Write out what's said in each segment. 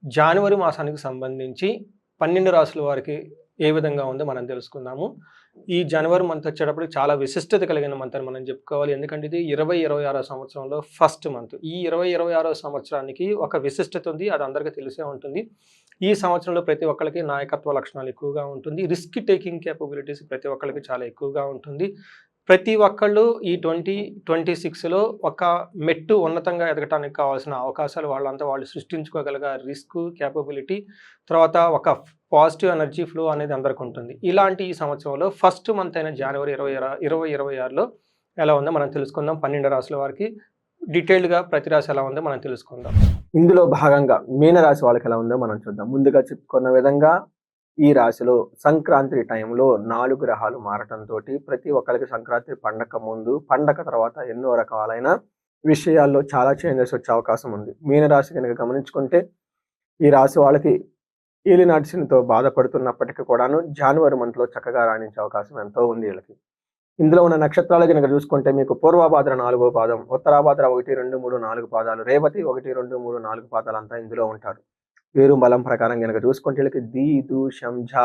జనవరి మాసానికి సంబంధించి 12 రాసుల వారికి ఏ విధంగా ఉందో మనం తెలుసుకుందాము. ఈ జనవరి మంత్ వచ్చేటప్పటికి చాలా విశిష్టత కలిగిన మంత్ అని మనం చెప్పుకోవాలి. ఎందుకంటే ఇది 2026 సంవత్సరంలో ఫస్ట్ మంత్. ఈ 2026 సంవత్సరానికి ఒక విశిష్టత ఉంది. అది అందరికీ తెలిసే ఉంటుంది. ఈ సంవత్సరంలో ప్రతి ఒక్కళ్ళకి నాయకత్వ లక్షణాలు ఎక్కువగా ఉంటుంది. రిస్క్ టేకింగ్ కేపబిలిటీస్ ప్రతి ఒక్కళ్ళకి చాలా ఎక్కువగా ఉంటుంది. ప్రతి ఒక్కళ్ళు ఈ 2026లో ఒక మెట్టు ఉన్నతంగా ఎదగటానికి కావాల్సిన అవకాశాలు వాళ్ళంతా వాళ్ళు సృష్టించుకోగలిగే రిస్క్, కేపబిలిటీ, తర్వాత ఒక పాజిటివ్ ఎనర్జీ ఫ్లో అనేది అందరికి ఉంటుంది. ఇలాంటి ఈ సంవత్సరంలో ఫస్ట్ మంత్ అయిన జనవరి 2026లో ఎలా ఉందో మనం తెలుసుకుందాం. 12 రాశుల వారికి డీటెయిల్డ్‌గా ప్రతి రాశి ఎలా ఉందో మనం తెలుసుకుందాం. ఇందులో భాగంగా మీనరాశి వాళ్ళకి ఎలా ఉందో మనం చూద్దాం. ముందుగా చెప్పుకున్న విధంగా ఈ రాశిలో సంక్రాంతి టైంలో 4 గ్రహాలు మారటంతోటి ప్రతి ఒక్కరికి సంక్రాంతి పండగ ముందు, పండగ తర్వాత ఎన్నో రకాలైన విషయాల్లో చాలా చేంజెస్ వచ్చే అవకాశం ఉంది. మీనరాశి కనుక గమనించుకుంటే ఈ రాశి వాళ్ళకి ఏలినాటి శనితో బాధపడుతున్నప్పటికీ కూడాను జనవరి మంత్లో చక్కగా రాణించే అవకాశం ఎంతో ఉంది వీళ్ళకి. ఇందులో ఉన్న నక్షత్రాలు కనుక చూసుకుంటే మీకు పూర్వభాద్ర 4వ పాదం, ఉత్తరాభాద్ర 1, 2, 3, 4 పాదాలు, రేవతి 1, 2, 3, 4 పాదాలు అంతా ఇందులో ఉంటారు. పేరు బలం ప్రకారం కనుక చూసుకుంటే వీళ్ళకి ది, దు, షం, ఝ,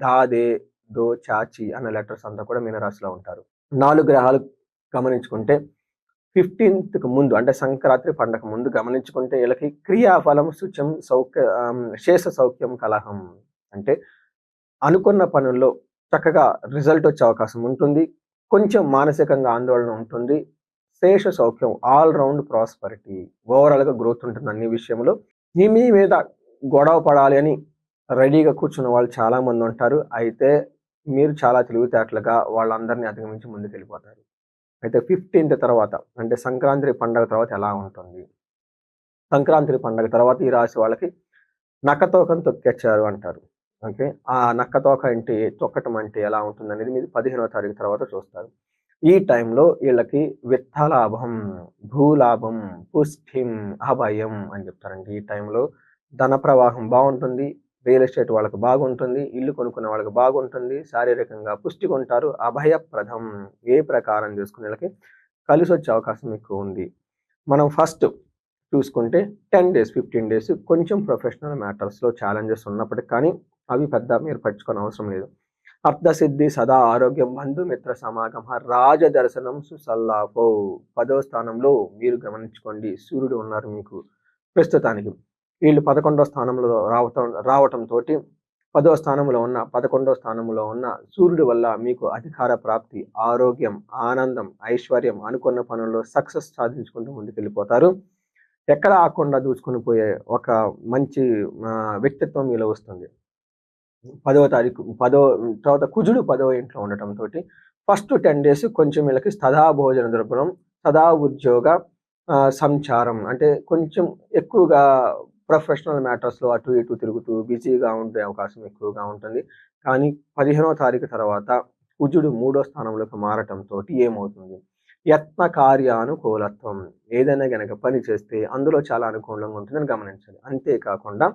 ధా, దే, దో, చాచి అన్న లెటర్స్ అంతా కూడా మీనరాశిలో ఉంటారు. 4 గ్రహాలు గమనించుకుంటే 15కి ముందు అంటే సంక్రాంతి పండగ ముందు గమనించుకుంటే వీళ్ళకి క్రియాఫలం శుచం శేష సౌఖ్యం కలహం అంటే అనుకున్న పనుల్లో చక్కగా రిజల్ట్ వచ్చే అవకాశం ఉంటుంది. కొంచెం మానసికంగా ఆందోళన ఉంటుంది. శేష సౌఖ్యం ఆల్ రౌండ్ ప్రాస్పరిటీ ఓవరాల్గా గ్రోత్ ఉంటుంది అన్ని విషయంలో. మీ మీద గొడవ పడాలి అని రెడీగా కూర్చున్న వాళ్ళు చాలా మంది ఉంటారు. అయితే మీరు చాలా తెలివితేటలుగా వాళ్ళందరినీ అధిగమించి ముందుకు వెళ్ళిపోతారు. అయితే 15th తర్వాత అంటే సంక్రాంతి పండగ తర్వాత ఎలా ఉంటుంది? సంక్రాంతి పండగ తర్వాత ఈ రాశి వాళ్ళకి నక్కతోకను తొక్కేచ్చారు అంటారు. ఓకే, ఆ నక్కతోక ఏంటి, తొక్కటం అంటే ఎలా ఉంటుంది అనేది మీరు 15వ తారీఖు తర్వాత చూస్తారు. ఈ టైంలో వీళ్ళకి విత్తలాభం, భూలాభం, పుష్టిం, అభయం అని చెప్తారండి. ఈ టైంలో ధన ప్రవాహం బాగుంటుంది. రియల్ ఎస్టేట్ వాళ్ళకి బాగుంటుంది. ఇల్లు కొనుక్కునే వాళ్ళకి బాగుంటుంది. శారీరకంగా పుష్టిగా ఉంటారు. అభయప్రదం ఏ ప్రకారం చేసుకునే వాళ్ళకి కలిసి వచ్చే అవకాశం ఎక్కువ ఉంది. మనం ఫస్ట్ చూసుకుంటే 10 days 15 days కొంచెం ప్రొఫెషనల్ మ్యాటర్స్లో ఛాలెంజెస్ ఉన్నప్పటికీ కానీ అవి పెద్ద మీరు పట్టించుకోని అవసరం లేదు. అర్థసిద్ధి, సదా ఆరోగ్యం, బంధుమిత్ర సమాగమ, రాజదర్శనం, సుసల్లాపో 10వ స్థానంలో మీరు గమనించుకోండి సూర్యుడు ఉన్నారు మీకు ప్రస్తుతానికి. వీళ్ళు 11వ స్థానంలో రావటంతో 10వ స్థానంలో ఉన్న 11వ స్థానంలో ఉన్న సూర్యుడి వల్ల మీకు అధికార ప్రాప్తి, ఆరోగ్యం, ఆనందం, ఐశ్వర్యం, అనుకున్న పనుల్లో సక్సెస్ సాధించుకుంటూ ముందుకెళ్ళిపోతారు. ఎక్కడ ఆకుండా దూచుకుని పోయే ఒక మంచి వ్యక్తిత్వం మీలో వస్తుంది. 10వ తారీఖు తర్వాత కుజుడు 10వ ఇంట్లో ఉండటంతో ఫస్ట్ 10 days కొంచెం వీళ్ళకి సదా భోజన ద్రవ్యం, సదా ఉద్యోగ సంచారం అంటే కొంచెం ఎక్కువగా ప్రొఫెషనల్ మ్యాటర్స్లో అటు ఇటు తిరుగుతూ బిజీగా ఉండే అవకాశం ఎక్కువగా ఉంటుంది. కానీ 15వ తారీఖు తర్వాత కుజుడు 3వ స్థానంలోకి మారటంతో ఏమవుతుంది, యత్న కార్యానుకూలత్వం, ఏదైనా కనుక పని చేస్తే అందులో చాలా అనుకూలంగా ఉంటుందని గమనించాలి. అంతేకాకుండా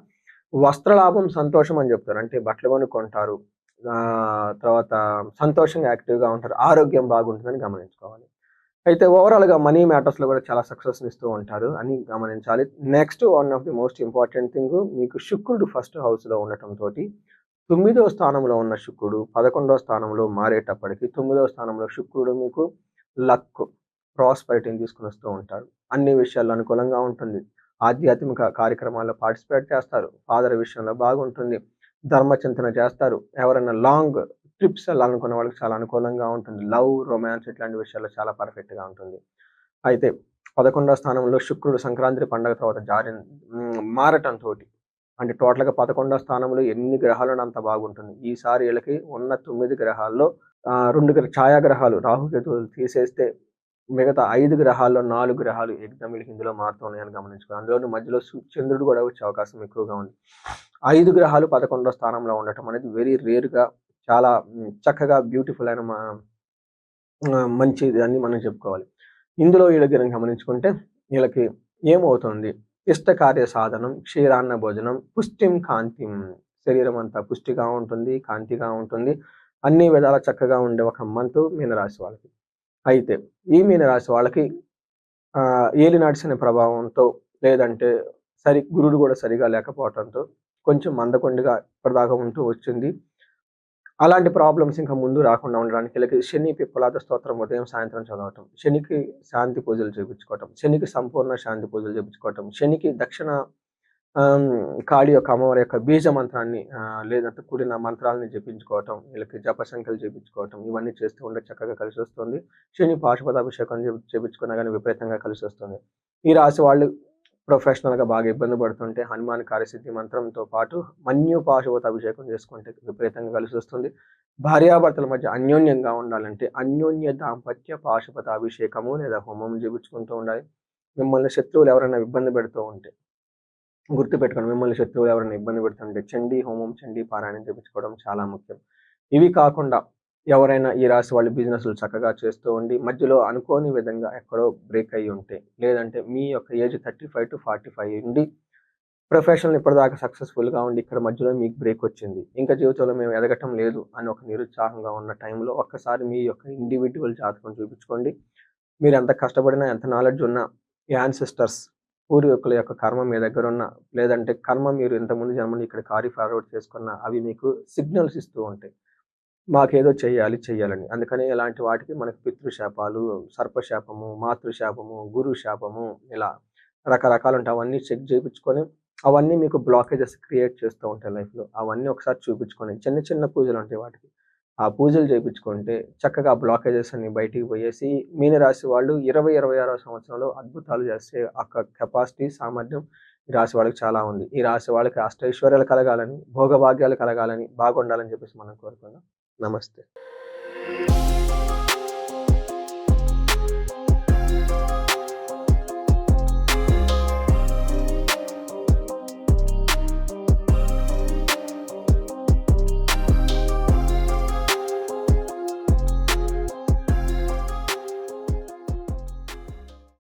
వస్త్రలాభం, సంతోషం అని చెప్తారు. అంటే బట్టలు కొనుక్కుంటారు, తర్వాత సంతోషంగా యాక్టివ్గా ఉంటారు, ఆరోగ్యం బాగుంటుందని గమనించుకోవాలి. అయితే ఓవరాల్గా మనీ మ్యాటర్స్లో కూడా చాలా సక్సెస్ని ఇస్తూ ఉంటారు అని గమనించాలి. Next one of the most important thing, మీకు శుక్రుడు ఫస్ట్ హౌస్లో ఉండటంతో 9వ స్థానంలో ఉన్న శుక్రుడు 11వ స్థానంలో మారేటప్పటికి 9వ స్థానంలో శుక్రుడు మీకు లక్, ప్రాస్పరిటీని తీసుకుని వస్తూ ఉంటాడు. అన్ని విషయాల్లో అనుకూలంగా ఉంటుంది. ఆధ్యాత్మిక కార్యక్రమాల్లో పార్టిసిపేట్ చేస్తారు. ఫాదర్ విషయంలో బాగుంటుంది. ధర్మచింతన చేస్తారు. ఎవరైనా లాంగ్ ట్రిప్స్ వెళ్ళాలనుకున్న వాళ్ళకి చాలా అనుకూలంగా ఉంటుంది. లవ్, రొమాన్స్ ఇట్లాంటి విషయాల్లో చాలా పర్ఫెక్ట్గా ఉంటుంది. అయితే 11వ స్థానంలో శుక్రుడు సంక్రాంతి పండుగ తర్వాత మారటంతో అంటే టోటల్గా 11వ స్థానంలో ఎన్ని గ్రహాలు అంత బాగుంటుంది. ఈసారి వీళ్ళకి ఉన్న 9 గ్రహాల్లో 2 ఛాయాగ్రహాలు రాహుకేతువులు తీసేస్తే మిగతా 5 గ్రహాల్లో 4 గ్రహాలు ఎగ్జాంపుల్కి ఇందులో మారుతున్నాయని గమనించుకోవాలి. అందులోని మధ్యలో చంద్రుడు కూడా వచ్చే అవకాశం ఎక్కువగా ఉంది. 5 గ్రహాలు 11వ స్థానంలో ఉండటం అనేది వెరీ రేర్గా చాలా చక్కగా బ్యూటిఫుల్ అయిన మంచిది అని మనం చెప్పుకోవాలి. ఇందులో వీళ్ళకి గమనించుకుంటే వీళ్ళకి ఏమవుతుంది, ఇష్టకార్య సాధనం, క్షీరాన్న భోజనం, పుష్టిం కాంతిం, శరీరం అంతా పుష్టిగా ఉంటుంది, కాంతిగా ఉంటుంది, అన్ని విధాలా చక్కగా ఉండే ఒక మంత్ మీనరాశి వాళ్ళకి. అయితే ఈ మీనరాశి వాళ్ళకి ఏలినాటి శని ప్రభావంతో లేదంటే గురుడు కూడా సరిగా లేకపోవడంతో కొంచెం మందకొండిగా ఇప్పటిదాకా ఉంటూ వచ్చింది. అలాంటి ప్రాబ్లమ్స్ ఇంకా ముందు రాకుండా ఉండడానికి వీళ్ళకి శని పిప్పలాద స్తోత్రం ఉదయం సాయంత్రం చదవటం, శనికి శాంతి పూజలు చేపించుకోవటం, శనికి సంపూర్ణ శాంతి పూజలు చేపించుకోవటం, శనికి దక్షిణ కాళీ యొక్క అమ్మవారి యొక్క బీజ మంత్రాన్ని లేదంటే కూడిన మంత్రాలని జపించుకోవటం, వీళ్ళకి జప సంఖ్యలు చేపించుకోవటం, ఇవన్నీ చేస్తూ ఉంటే చక్కగా కలిసి వస్తుంది. శని పాశుపతాభిషేకం చేపించుకున్నా కానీ విపరీతంగా కలిసి వస్తుంది. ఈ రాశి వాళ్ళు ప్రొఫెషనల్గా బాగా ఇబ్బంది పడుతుంటే హనుమాన్ కార్యసిద్ధి మంత్రంతో పాటు మన్యు పాశుపత అభిషేకం చేసుకుంటే విపరీతంగా కలిసి వస్తుంది. భార్యాభర్తల మధ్య అన్యోన్యంగా ఉండాలంటే అన్యోన్య దాంపత్య పాశుపత అభిషేకము లేదా హోమం చేపించుకుంటూ ఉండాలి. మిమ్మల్ని శత్రువులు ఎవరైనా ఇబ్బంది పెడుతూ ఉంటే గుర్తుపెట్టుకోండి, మిమ్మల్ని శత్రువులు ఎవరైనా ఇబ్బంది పెడుతుంటే చండీ హోమం, చండీ పారాయణం చేపించుకోవడం చాలా ముఖ్యం. ఇవి కాకుండా ఎవరైనా ఈ రాశి వాళ్ళు బిజినెస్లు చక్కగా చేస్తూ ఉండి మధ్యలో అనుకోని విధంగా ఎక్కడో బ్రేక్ అయ్యి ఉంటే, లేదంటే మీ యొక్క ఏజ్ 35 to 45 ఉండి ప్రొఫెషనల్ ఇప్పటిదాకా సక్సెస్ఫుల్గా ఉండి ఇక్కడ మధ్యలో మీకు బ్రేక్ వచ్చింది, ఇంకా జీవితంలో మేము ఎదగటం లేదు అని ఒక నిరుత్సాహంగా ఉన్న టైంలో ఒక్కసారి మీ యొక్క ఇండివిజువల్ జాతకం చూపించుకోండి. మీరు ఎంత కష్టపడినా, ఎంత నాలెడ్జ్ ఉన్నా, యాన్సిస్టర్స్ పూర్వీకుల యొక్క కర్మ మీ దగ్గర ఉన్న, లేదంటే కర్మ మీరు ఇంతకుముందు జన్మని ఇక్కడ కారీ ఫార్వర్డ్ చేసుకున్న, అవి మీకు సిగ్నల్స్ ఇస్తూ ఉంటాయి మాకేదో చెయ్యాలని. అందుకని ఇలాంటి వాటికి మనకు పితృశాపాలు, సర్పశాపము, మాతృశాపము, గురు శాపము, ఇలా రకరకాలు ఉంటాయి. అవన్నీ చెక్ చేయించుకొని అవన్నీ మీకు బ్లాకేజెస్ క్రియేట్ చేస్తూ ఉంటాయి లైఫ్లో. అవన్నీ ఒకసారి చూపించుకొని చిన్న చిన్న పూజలు ఉంటాయి వాటికి, ఆ పూజలు చేయించుకుంటే చక్కగా బ్లాకేజెస్ అన్ని బయటికి పోయేసి మీనరాశి వాళ్ళు 20-26వ సంవత్సరంలో అద్భుతాలు చేసే ఒక కెపాసిటీ, సామర్థ్యం ఈ రాశి వాళ్ళకి చాలా ఉంది. ఈ రాశి వాళ్ళకి అష్టైశ్వర్యాలు కలగాలని, భోగభాగ్యాలు కలగాలని, బాగుండాలని చెప్పేసి మనం కోరుకుందాం. నమస్తే.